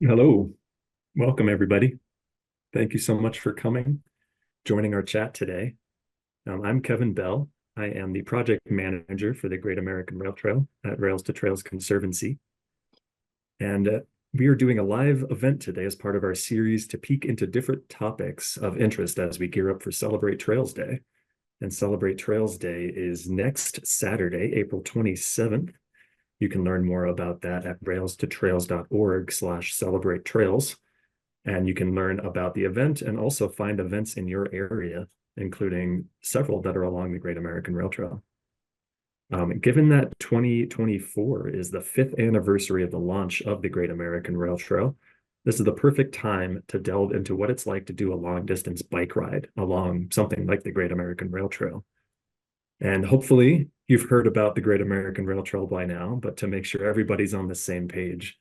Hello, welcome everybody. Thank you so much for coming, joining our chat today. I'm Kevin Bell. I am the project manager for the Great American Rail Trail at Rails to Trails Conservancy. And we are doing a live event today as part of our series to peek into different topics of interest as we gear up for Celebrate Trails Day. And Celebrate Trails Day is next Saturday, April 27th. You can learn more about that at railstotrails.org/celebrate trails. And you can learn about the event and also find events in your area, including several that are along the Great American Rail Trail. Given that 2024 is the 5th anniversary of the launch of the Great American Rail Trail, this is the perfect time to delve into what it's like to do a long distance bike ride along something like the Great American Rail Trail. And hopefully you've heard about the Great American Rail Trail by now, but to make sure everybody's on the same page,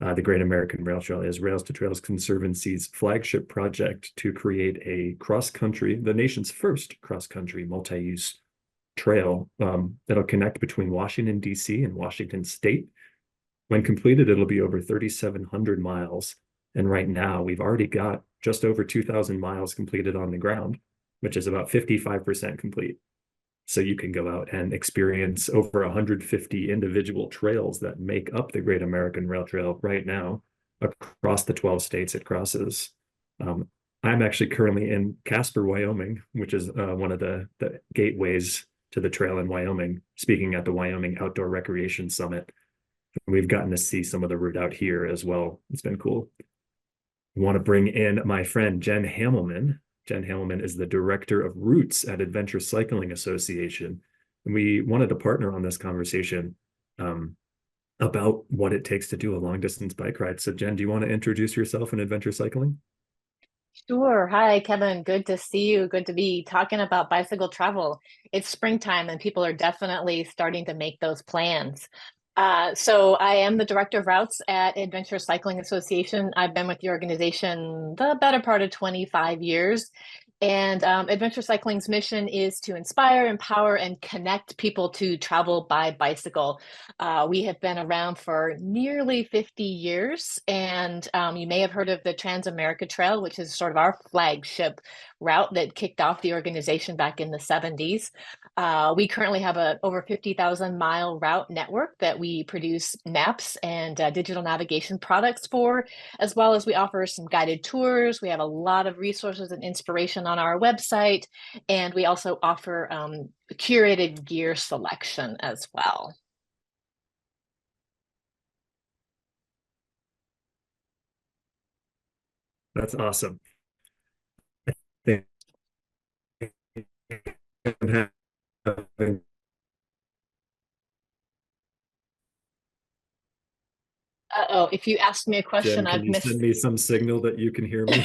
the Great American Rail Trail is Rails to Trails Conservancy's flagship project to create a cross-country, the nation's first cross-country multi-use trail that'll connect between Washington, D.C. and Washington State. When completed, it'll be over 3,700 miles. And right now, we've already got just over 2,000 miles completed on the ground, which is about 55% complete. So you can go out and experience over 150 individual trails that make up the Great American Rail Trail right now across the 12 states it crosses. I'm actually currently in Casper, Wyoming, which is one of the gateways to the trail in Wyoming, speaking at the Wyoming Outdoor Recreation Summit. We've gotten to see some of the route out here as well. It's been cool. I want to bring in my friend, Jen Hamelman. Jen Hamelman is the director of routes at Adventure Cycling Association. And we wanted to partner on this conversation about what it takes to do a long distance bike ride. So Jen, do you want to introduce yourself and Adventure Cycling? Sure. Hi, Kevin. Good to see you. Good to be talking about bicycle travel. It's springtime and people are definitely starting to make those plans. So I am the director of routes at Adventure Cycling Association. I've been with the organization the better part of 25 years. And Adventure Cycling's mission is to inspire, empower, and connect people to travel by bicycle. We have been around for nearly 50 years, and you may have heard of the Trans-America Trail, which is sort of our flagship route that kicked off the organization back in the 70s. We currently have a over 50,000 mile route network that we produce maps and digital navigation products for, as well as we offer some guided tours. We have a lot of resources and inspiration on our website, and we also offer curated gear selection as well. That's awesome. I think Uh-oh, if you asked me a question, Jen, can I've you send missed. me some signal that you can hear me?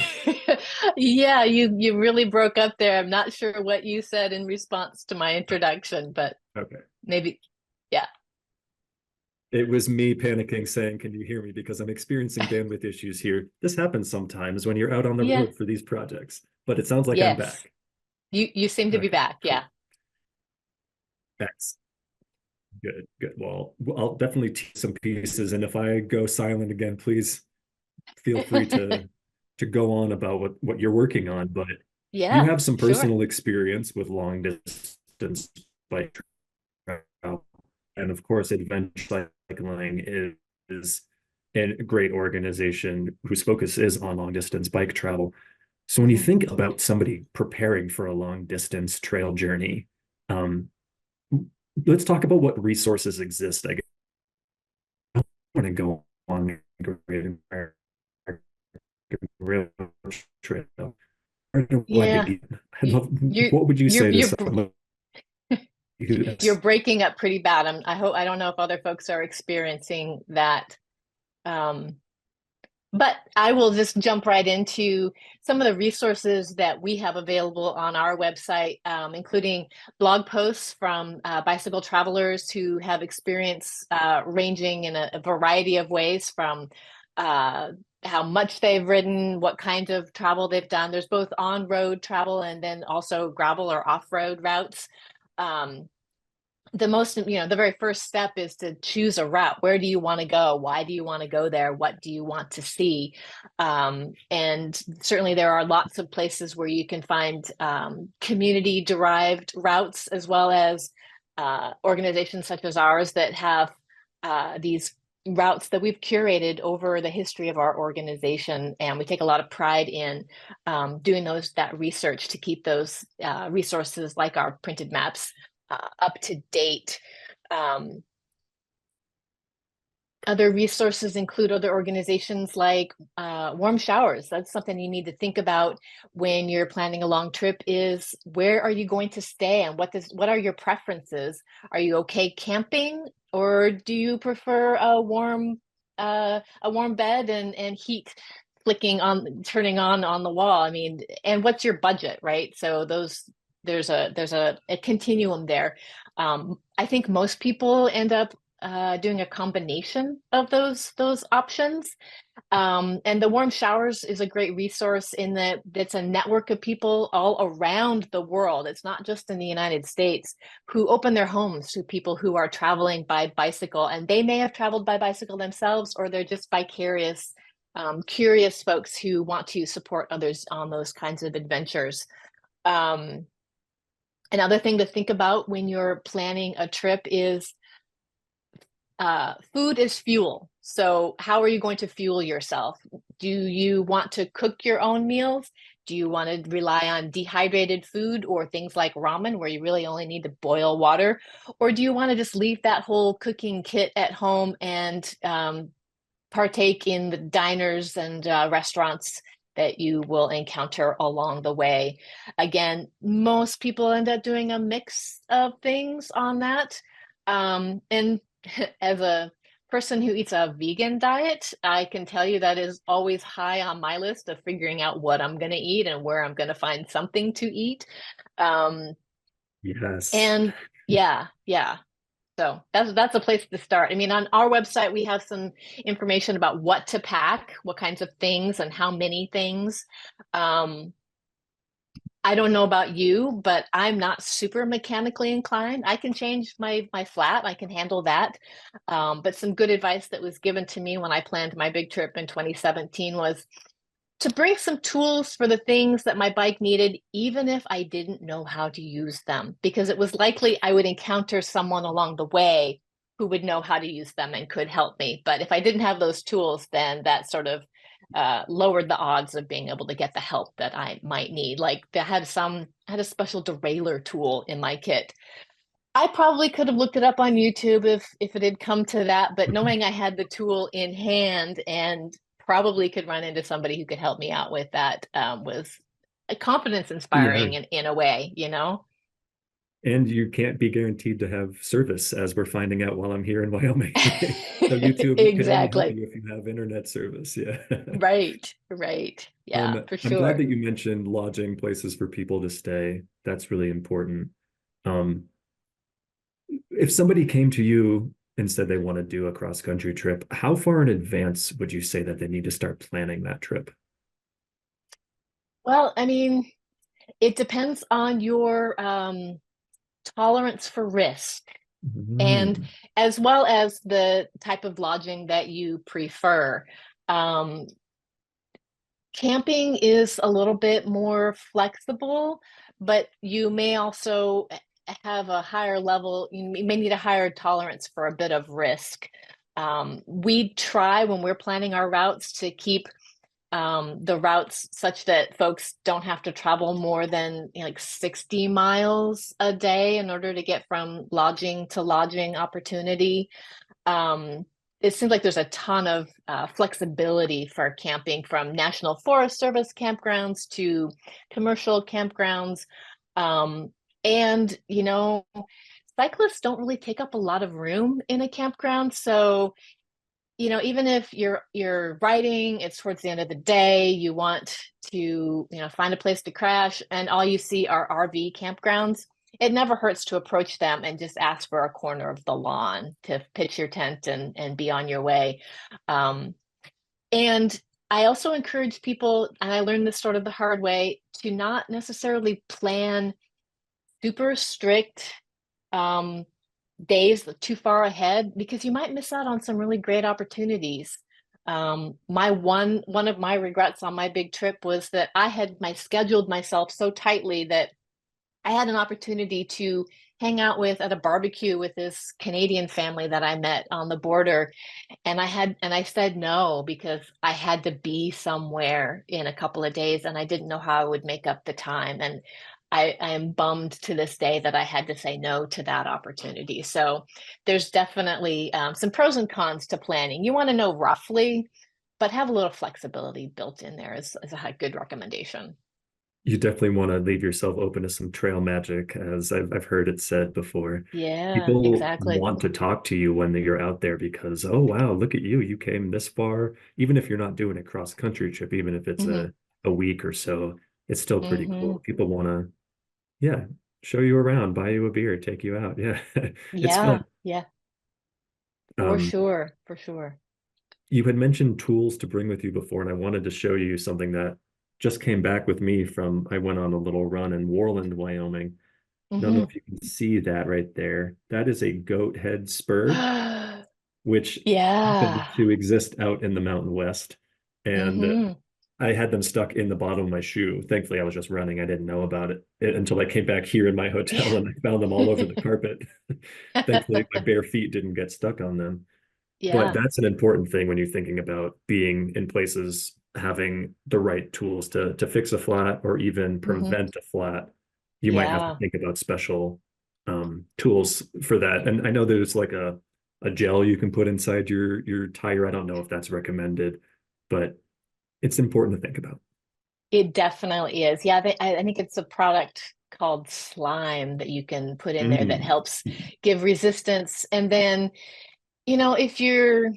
Yeah, you really broke up there. I'm not sure what you said in response to my introduction, but Okay. maybe, yeah. It was me panicking, saying, "Can you hear me?" Because I'm experiencing bandwidth issues here. This happens sometimes when you're out on the Yeah, road for these projects, but it sounds like I'm yes. back. You seem to be Okay, back. Yeah. cool. Thanks. Good, good. Well, I'll definitely teach some pieces, and if I go silent again, please feel free to go on about what you're working on. But you Yeah, have some sure. personal experience with long distance bike travel, and of course, adventure cycling is a great organization whose focus is on long distance bike travel. So when you think Mhm. about somebody preparing for a long distance trail journey, um, let's talk about what resources exist. I want to go on the Great American Rail Trail. Where do I Yeah. begin? You, you What would you you're say to you're someone who you're is, breaking up pretty bad. I don't know if other folks are experiencing that. Um, but I will just jump right into some of the resources that we have available on our website, including blog posts from bicycle travelers who have experience ranging in a variety of ways from how much they've ridden, what kind of travel they've done. There's both on-road travel and then also gravel or off-road routes. Um, the very first step is to choose a route. Where do you want to go? Why do you want to go there? What do you want to see? And certainly there are lots of places where you can find community derived routes, as well as organizations such as ours that have these routes that we've curated over the history of our organization. And we take a lot of pride in doing that research to keep those resources like our printed maps up to date. Um, Other resources include other organizations like warm showers. That's something you need to think about when you're planning a long trip, is where are you going to stay and what are your preferences? Are you okay camping, or do you prefer a warm bed and heat turning on the wall? I mean, and what's your budget, right? So there's a continuum there. I think most people end up doing a combination of those options. And the warm showers is a great resource in that it's a network of people all around the world. It's not just in the United States, who open their homes to people who are traveling by bicycle, and they may have traveled by bicycle themselves, or they're just vicarious, curious folks who want to support others on those kinds of adventures. Um, Another thing to think about when you're planning a trip is food is fuel. So, how are you going to fuel yourself? Do you want to cook your own meals? Do you want to rely on dehydrated food or things like ramen, where you really only need to boil water? Or do you want to just leave that whole cooking kit at home and partake in the diners and restaurants that you will encounter along the way? Again, most people end up doing a mix of things on that. And as a person who eats a vegan diet, I can tell you that is always high on my list of figuring out what I'm going to eat and where I'm going to find something to eat. Um, Yes. and yeah, yeah. So that's a place to start. I mean, on our website, we have some information about what to pack, what kinds of things, and how many things. Um, I don't know about you, but I'm not super mechanically inclined. I can change my flat, I can handle that. But some good advice that was given to me when I planned my big trip in 2017 was to bring some tools for the things that my bike needed, even if I didn't know how to use them, because it was likely I would encounter someone along the way who would know how to use them and could help me. But if I didn't have those tools, then that sort of lowered the odds of being able to get the help that I might need. Like I had a special derailleur tool in my kit. I probably could have looked it up on YouTube if it had come to that, but knowing I had the tool in hand and probably could run into somebody who could help me out with that was confidence Yeah. inspiring in a way, you know? And you can't be guaranteed to have service, as we're finding out while I'm here in Wyoming. So YouTube can only help Exactly. you if you have internet service. Yeah. Right, right. Yeah, for I'm glad that sure. you mentioned lodging places for people to stay. That's really important. Um, if somebody came to you and said they want to do a cross-country trip, how far in advance would you say that they need to start planning that trip? Well, I mean, it depends on your tolerance for risk, and Mm, as well as the type of lodging that you prefer. Um, Camping is a little bit more flexible, but you may also have a higher level, you may need a higher tolerance for a bit of risk. We try when we're planning our routes to keep the routes such that folks don't have to travel more than like 60 miles a day in order to get from lodging to lodging opportunity. um, it seems like there's a ton of flexibility for camping, from National Forest Service campgrounds to commercial campgrounds. Um, and, cyclists don't really take up a lot of room in a campground. So, even if you're riding, it's towards the end of the day, you want to, find a place to crash, and all you see are RV campgrounds. It never hurts to approach them and just ask for a corner of the lawn to pitch your tent and be on your way. Um, and I also encourage people, and I learned this sort of the hard way, to not necessarily plan super strict, um, days too far ahead because you might miss out on some really great opportunities. My one of my regrets on my big trip was that I had my scheduled myself so tightly that I had an opportunity to hang out with at a barbecue with this Canadian family that I met on the border. And I said no because I had to be somewhere in a couple of days and I didn't know how I would make up the time. And I am bummed to this day that I had to say no to that opportunity. So there's definitely some pros and cons to planning. You want to know roughly, but have a little flexibility built in there is a good recommendation. You definitely want to leave yourself open to some trail magic, as I've heard it said before. Yeah, People exactly. want to talk to you when you're out there because, oh wow, look at you. You came this far. Even if you're not doing a cross country trip, even if it's Hmm. a week or so, it's still pretty Hmm. cool. People want to, yeah, show you around, buy you a beer, take you out. Yeah, it's fun. Yeah, yeah, for Um, sure, for sure. you had mentioned tools to bring with you before, and I wanted to show you something that just came back with me from I went on a little run in Worland, Wyoming. Don't know Hmm. if you can see that right there. That is a goat head spur, which happen Yeah. to exist out in the Mountain West. And Hmm. I had them stuck in the bottom of my shoe. Thankfully, I was just running. I didn't know about it until I came back here in my hotel Yeah. and I found them all over the carpet. Thankfully, my bare feet didn't get stuck on them. But Yeah. that's an important thing when you're thinking about being in places, having the right tools to fix a flat or even Hmm. prevent a flat. You might have to Yeah. think about special tools for that. And I know there's like a gel you can put inside your tire. I don't know if that's recommended, but it's important to think about. It definitely is. Yeah, I think it's a product called slime that you can put in there that Mm. helps give resistance. And then, if you're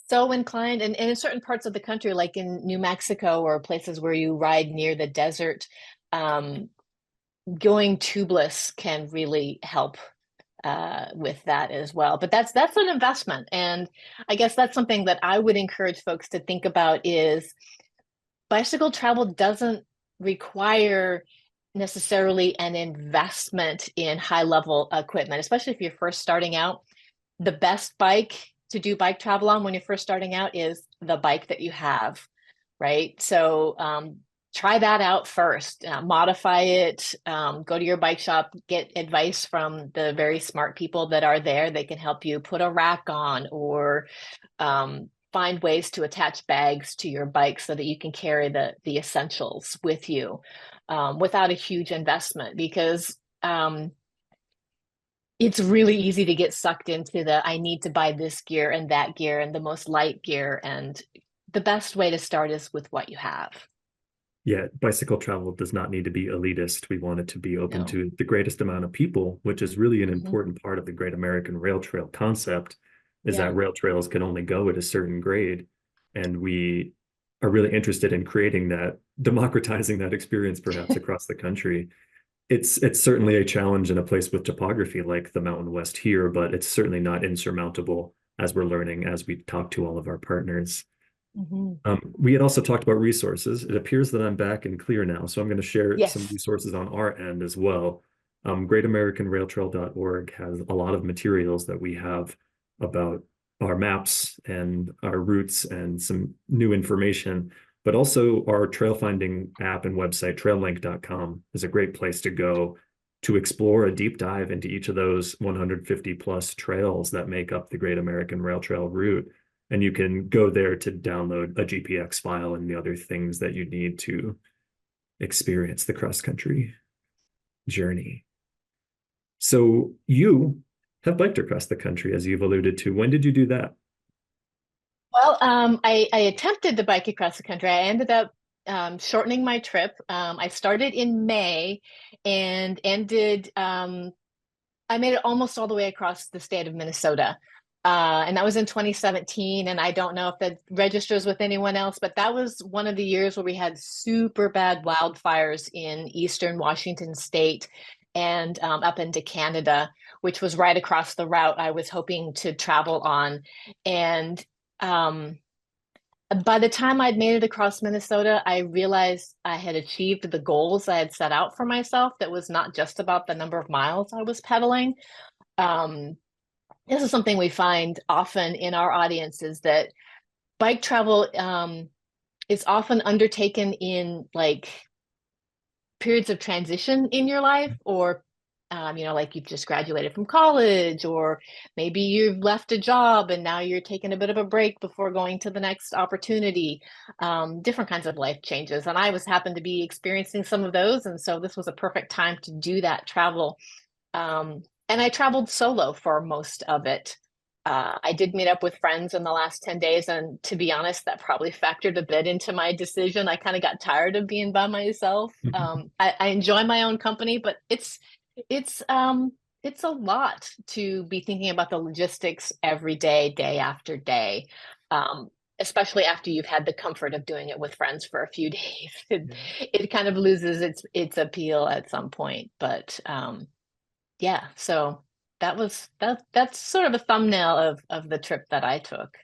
so inclined, and in certain parts of the country, like in New Mexico or places where you ride near the desert, um, going tubeless can really help with that as well. But that's an investment, and I guess that's something that I would encourage folks to think about is bicycle travel doesn't require necessarily an investment in high level equipment, especially if you're first starting out. The best bike to do bike travel on when you're first starting out is the bike that you have, right? So try that out first, modify it, go to your bike shop, get advice from the very smart people that are there. They can help you put a rack on or find ways to attach bags to your bike so that you can carry the essentials with you without a huge investment because it's really easy to get sucked into the I need to buy this gear and that gear and the most light gear. And the best way to start is with what you have. Yeah, bicycle travel does not need to be elitist. We want it to be open No. to the greatest amount of people, which is really an Hmm. important part of the Great American Rail Trail concept, is Yeah. that rail trails can only go at a certain grade. And we are really interested in creating that, democratizing that experience perhaps across the country. It's certainly a challenge in a place with topography like the Mountain West here, but it's certainly not insurmountable as we're learning as we talk to all of our partners. Hmm. We had also talked about resources. It appears that I'm back and clear now, so I'm going to share some Yes. resources on our end as well. GreatAmericanRailTrail.org has a lot of materials that we have about our maps and our routes and some new information, but also our trail finding app and website, traillink.com, is a great place to go to explore a deep dive into each of those 150 plus trails that make up the Great American Rail Trail route, and you can go there to download a GPX file and the other things that you need to experience the cross country journey. So you have biked across the country, as you've alluded to. When did you do that? Well, I attempted to bike across the country. I ended up shortening my trip. I started in May and ended I made it almost all the way across the state of Minnesota. And that was in 2017. And I don't know if that registers with anyone else, but that was one of the years where we had super bad wildfires in eastern Washington state and up into Canada, which was right across the route I was hoping to travel on. And um, by the time I'd made it across Minnesota, I realized I had achieved the goals I had set out for myself. That was not just about the number of miles I was pedaling. Um, this is something we find often in our audiences that bike travel is often undertaken in like periods of transition in your life, or like you've just graduated from college, or maybe you've left a job and now you're taking a bit of a break before going to the next opportunity. Different kinds of life changes, and I was happened to be experiencing some of those, and so this was a perfect time to do that travel. And I traveled solo for most of it. I did meet up with friends in the last 10 days, and to be honest, that probably factored a bit into my decision. I kind of got tired of being by myself. I enjoy my own company, but it's it's a lot to be thinking about the logistics every day, day after day. Um, Especially after you've had the comfort of doing it with friends for a few days. Yeah. It kind of loses its appeal at some point. But yeah, so that's sort of a thumbnail of the trip that I took.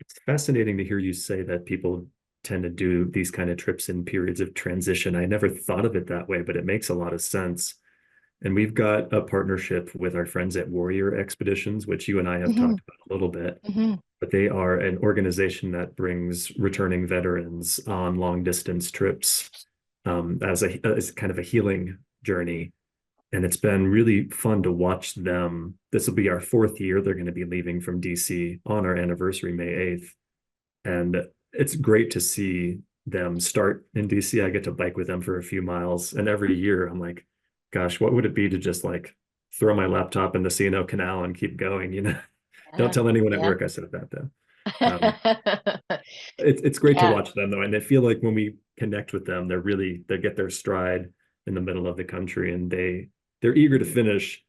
It's fascinating to hear you say that people tend to do these kind of trips in periods of transition. I never thought of it that way, but it makes a lot of sense. And we've got a partnership with our friends at Warrior Expeditions, which you and I have Hmm. talked about a little bit. Hmm. But they are an organization that brings returning veterans on long distance trips as kind of a healing journey. And it's been really fun to watch them. This will be our fourth year. They're going to be leaving from DC on our anniversary, May 8th. And it's great to see them start in DC. I get to bike with them for a few miles. And every year I'm like, gosh, what would it be to just like throw my laptop in the C&O Canal and keep going? Don't Yeah, tell anyone at yeah. work I said that though. Um, it's great to Yeah, watch them though, and I feel like when we connect with them, they get their stride in the middle of the country, and they're eager to finish.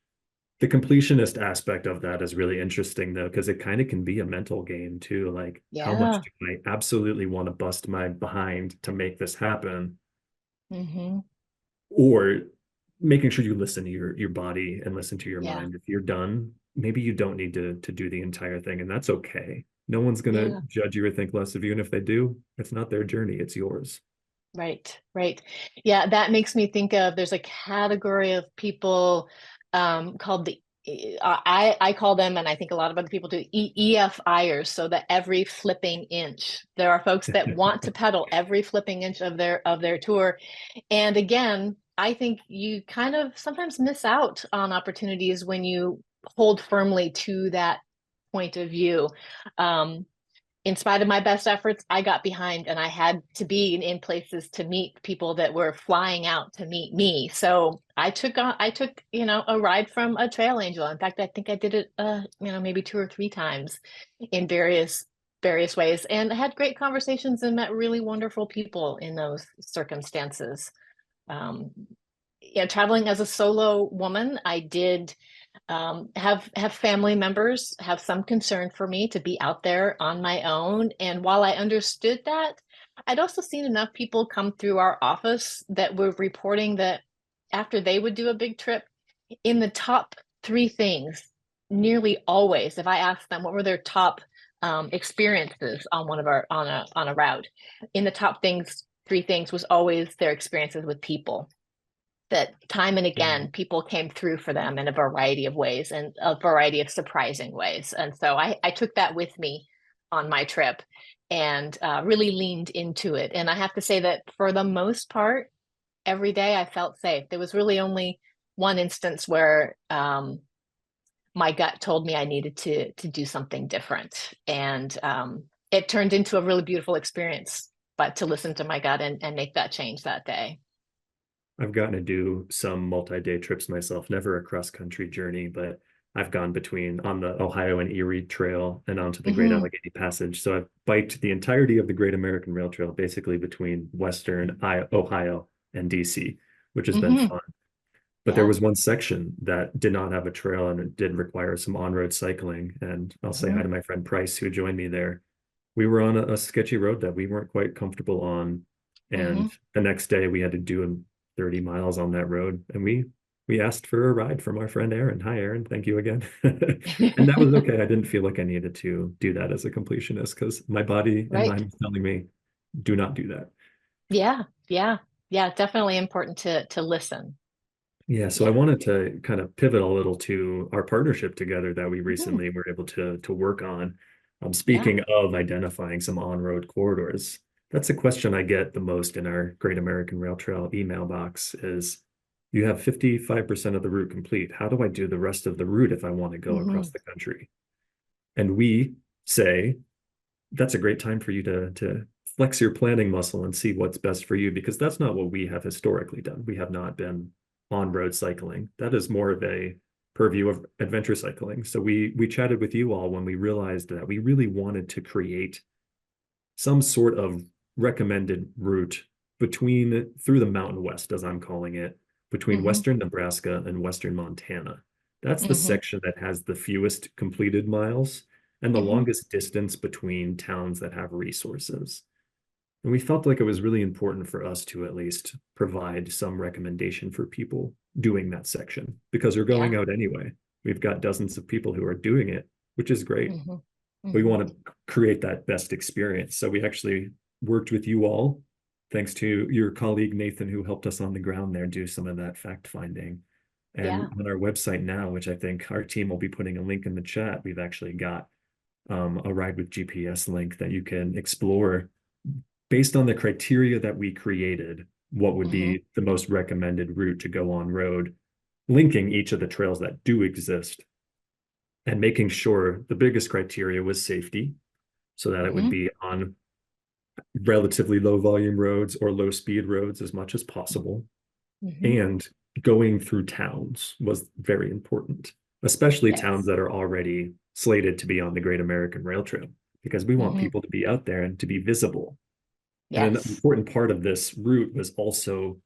The completionist aspect of that is really interesting though, because it kind of can be a mental game too. Like, how much yeah. do I absolutely want to bust my behind to make this happen, Hmm. or making sure you listen to your body and listen to your Yeah, mind. If you're done, maybe you don't need to do the entire thing, and that's okay. No one's gonna yeah. judge you or think less of you, and if they do, it's not their journey, it's yours. Right, right. Yeah, that makes me think of there's a category of people called the I call them, and I think a lot of other people do, EFIers, so that every flipping inch. There are folks that want to pedal every flipping inch of their tour. And again, I think you kind of sometimes miss out on opportunities when you hold firmly to that point of view. Um, in spite of my best efforts, I got behind, and I had to be in places to meet people that were flying out to meet me. So I took a ride from a trail angel. In fact, I think I did it maybe two or three times in various ways, and I had great conversations and met really wonderful people in those circumstances. Um, Traveling as a solo woman, I did have family members have some concern for me to be out there on my own. And while I understood that, I'd also seen enough people come through our office that were reporting that after they would do a big trip, in the top three things, nearly always, if I asked them what were their top experiences on one of our on a route, in the top things, three things was always their experiences with people, that time and Yeah. again people came through for them in a variety of ways and a variety of surprising ways. And so I took that with me on my trip and really leaned into it. And I have to say that for the most part, every day I felt safe. There was really only one instance where my gut told me I needed to do something different. And it turned into a really beautiful experience, but to listen to my gut and make that change that day. I've gotten to do some multi-day trips myself, never a cross-country journey, but I've gone between on the Ohio and Erie Trail and onto the Great Hmm. Allegheny Passage. So I've biked the entirety of the Great American Rail Trail, basically between Western Ohio and DC, which has been Hmm. fun. But there Yeah. was one section that did not have a trail and it did require some on-road cycling. And I'll say hi Hmm. to my friend Price, who joined me there. We were on a sketchy road that we weren't quite comfortable on. Hmm. And the next day we had to do 30 miles on that road. And we asked for a ride from our friend Aaron. Hi, Aaron. Thank you again. And that was okay. I didn't feel like I needed to do that as a completionist because my body and Right. mind was telling me, do not do that. Yeah. Yeah. Yeah. Definitely important to listen. Yeah, so I Yeah. wanted to kind of pivot a little to our partnership together that we Mhm. recently were able to work on. Yeah. Speaking of identifying some on-road corridors, that's a question I get the most in our Great American Rail Trail email box is you have 55% of the route complete. How do I do the rest of the route if I want to go across Hmm. the country? And we say that's a great time for you to flex your planning muscle and see what's best for you because that's not what we have historically done. We have not been on road cycling. That is more of a purview of adventure cycling. So we chatted with you all when we realized that we really wanted to create some sort of recommended route between through the Mountain West, as I'm calling it, between Hmm. Western Nebraska and Western Montana. That's the Hmm. section that has the fewest completed miles and the Hmm. longest distance between towns that have resources. And we felt like it was really important for us to at least provide some recommendation for people doing that section because they're going Yeah. out anyway. We've got dozens of people who are doing it, which is great. Hmm. We Hmm. want to create that best experience. So we actually worked with you all, thanks to your colleague Nathan, who helped us on the ground there do some of that fact finding. And Yeah. on our website now, which I think our team will be putting a link in the chat, we've actually got a ride with GPS link that you can explore based on the criteria that we created. What would Hmm. be the most recommended route to go on road, linking each of the trails that do exist and making sure the biggest criteria was safety so that it would Hmm. be on relatively low volume roads or low speed roads as much as possible. Hmm. And going through towns was very important, especially towns Yes. that are already slated to be on the Great American Rail Trail, because we want Hmm. people to be out there and to be visible. And an Yes. important part of this route was also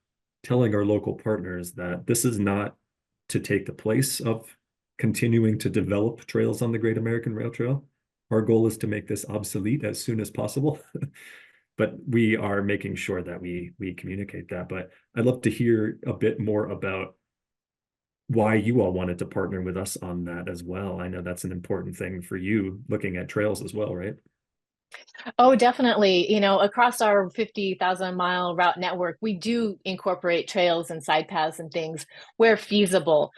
telling our local partners that this is not to take the place of continuing to develop trails on the Great American Rail Trail. Our goal is to make this obsolete as soon as possible. But we are making sure that we communicate that. But I'd love to hear a bit more about why you all wanted to partner with us on that as well. I know that's an important thing for you looking at trails as well, right? Oh, definitely. Across our 50,000-mile route network, we do incorporate trails and side paths and things where feasible.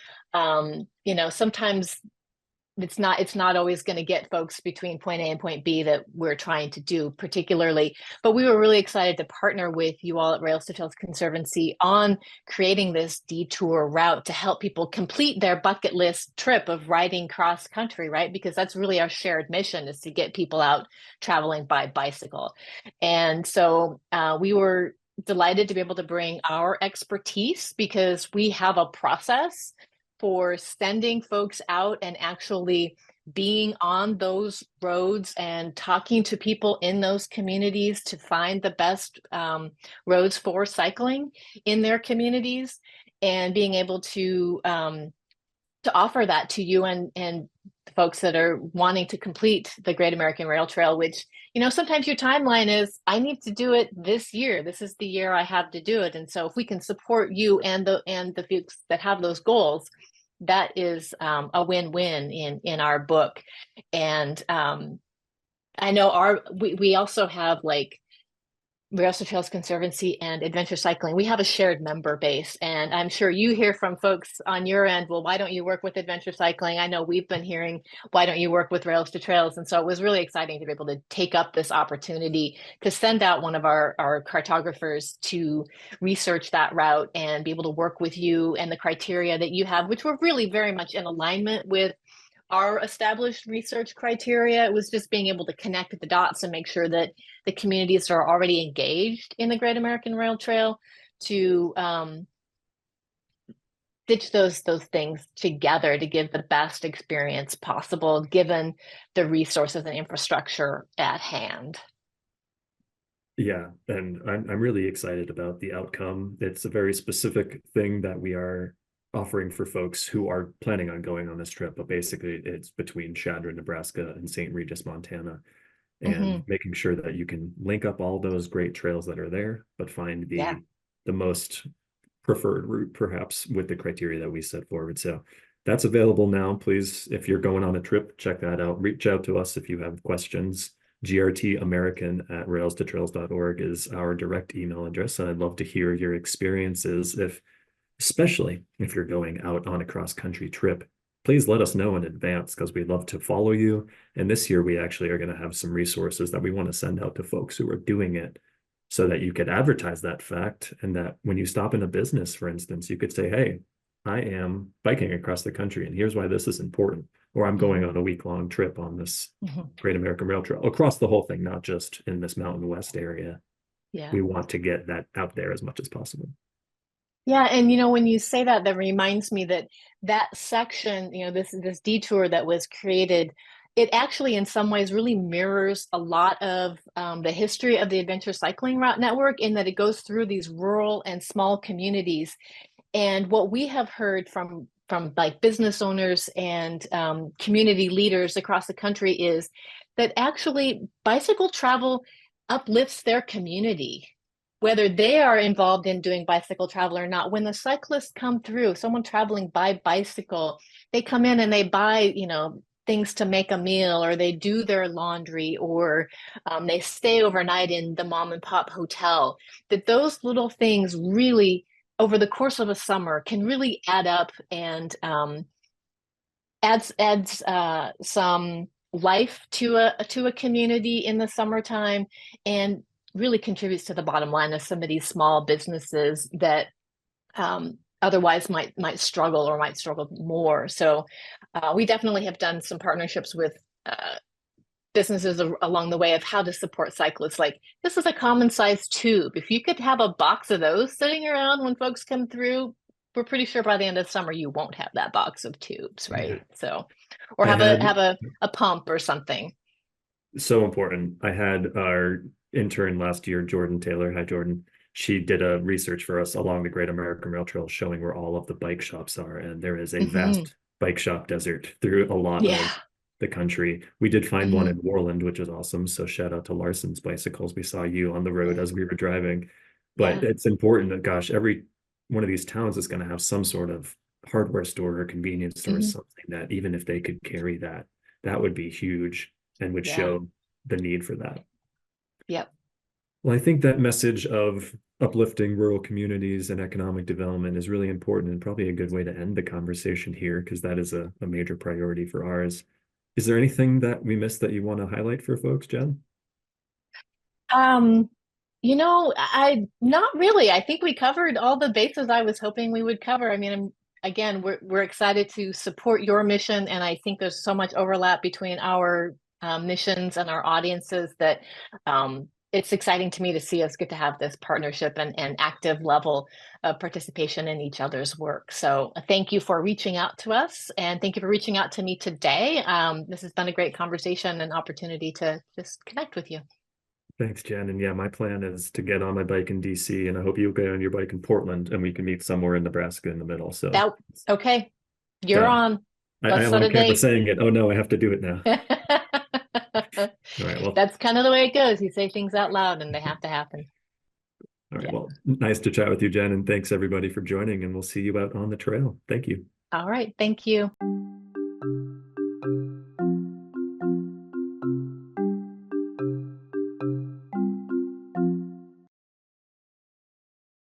Sometimes it's not always going to get folks between point A and point B that we're trying to do particularly. But we were really excited to partner with you all at Rails to Trails Conservancy on creating this detour route to help people complete their bucket list trip of riding cross country, right? Because that's really our shared mission is to get people out traveling by bicycle. And so we were delighted to be able to bring our expertise because we have a process for sending folks out and actually being on those roads and talking to people in those communities to find the best roads for cycling in their communities and being able to offer that to you and folks that are wanting to complete the Great American Rail Trail, which, sometimes your timeline is, I need to do it this year. This is the year I have to do it. And so if we can support you and the folks that have those goals, that is a win-win in our book. And I know we also have like Rails to Trails Conservancy and Adventure Cycling, we have a shared member base. And I'm sure you hear from folks on your end, well, why don't you work with Adventure Cycling? I know we've been hearing, why don't you work with Rails to Trails? And so it was really exciting to be able to take up this opportunity to send out one of our cartographers to research that route and be able to work with you and the criteria that you have, which were really very much in alignment with our established research criteria. It was just being able to connect the dots and make sure that the communities that are already engaged in the Great American Rail Trail to stitch those things together to give the best experience possible, given the resources and infrastructure at hand. Yeah, and I'm really excited about the outcome. It's a very specific thing that we are offering for folks who are planning on going on this trip, but basically it's between Chadron, Nebraska and St. Regis, Montana, and Mm-hmm. making sure that you can link up all those great trails that are there, but find Yeah. the most preferred route, perhaps with the criteria that we set forward. So that's available now. Please, if you're going on a trip, check that out. Reach out to us if you have questions. grtamerican@railstotrails.org is our direct email address. And I'd love to hear your experiences. If especially if you're going out on a cross-country trip. Please let us know in advance because we'd love to follow you. And this year, we actually are going to have some resources that we want to send out to folks who are doing it so that you could advertise that fact. And that when you stop in a business, for instance, you could say, hey, I am biking across the country, and here's why this is important. Or I'm going on a week-long trip on this Great American Rail Trail across the whole thing, not just in this Mountain West area. Yeah. We want to get that out there as much as possible. Yeah, and when you say that, that reminds me that that section, this detour that was created, it actually in some ways really mirrors a lot of the history of the adventure cycling route network in that it goes through these rural and small communities. And what we have heard from like business owners and community leaders across the country is that actually bicycle travel uplifts their community, whether they are involved in doing bicycle travel or not. When the cyclists come through, someone traveling by bicycle, they come in and they buy, things to make a meal, or they do their laundry, or they stay overnight in the mom and pop hotel. That those little things really, over the course of a summer, can really add up and adds some life to a community in the summertime, and really contributes to the bottom line of some of these small businesses that otherwise might struggle or might struggle more. So we definitely have done some partnerships with businesses along the way of how to support cyclists. Like, this is a common size tube. If you could have a box of those sitting around when folks come through, we're pretty sure by the end of summer you won't have that box of tubes, right? Yeah. So, or I have had a pump or something. so important. I had our intern last year, Jordan Taylor. Hi, Jordan. She did a research for us along the Great American Rail Trail showing where all of the bike shops are. And there is a Hmm. vast bike shop desert through a lot Yeah. of the country. We did find one Hmm. in Warland, which is awesome. So shout out to Larson's Bicycles. We saw you on the road Yeah. as we were driving. But Yeah. it's important that, gosh, every one of these towns is going to have some sort of hardware store or convenience store or Hmm. something that even if they could carry that, that would be huge and would Yeah. show the need for that. Yep. Well, I think that message of uplifting rural communities and economic development is really important and probably a good way to end the conversation here because that is a major priority for ours. Is there anything that we missed that you want to highlight for folks, Jen? Um, I not really. I think we covered all the bases I was hoping we would cover. I mean, again, we're excited to support your mission, and I think there's so much overlap between our missions and our audiences that it's exciting to me to see us get to have this partnership and active level of participation in each other's work. So thank you for reaching out to us, and thank you for reaching out to me today. This has been a great conversation and opportunity to just connect with you. Thanks, Jen. And yeah, my plan is to get on my bike in DC, and I hope you'll get on your bike in Portland, and we can meet somewhere in Nebraska in the middle. So That okay. You're done. on. I Let's am set on a camera date. saying it. Oh no, I have to do it now. All right. Well, That's kind of the way it goes. You say things out loud and they have to happen. all right. Yeah. Well, nice to chat with you, Jen, and thanks everybody for joining, and we'll see you out on the trail. Thank you. All right. Thank you.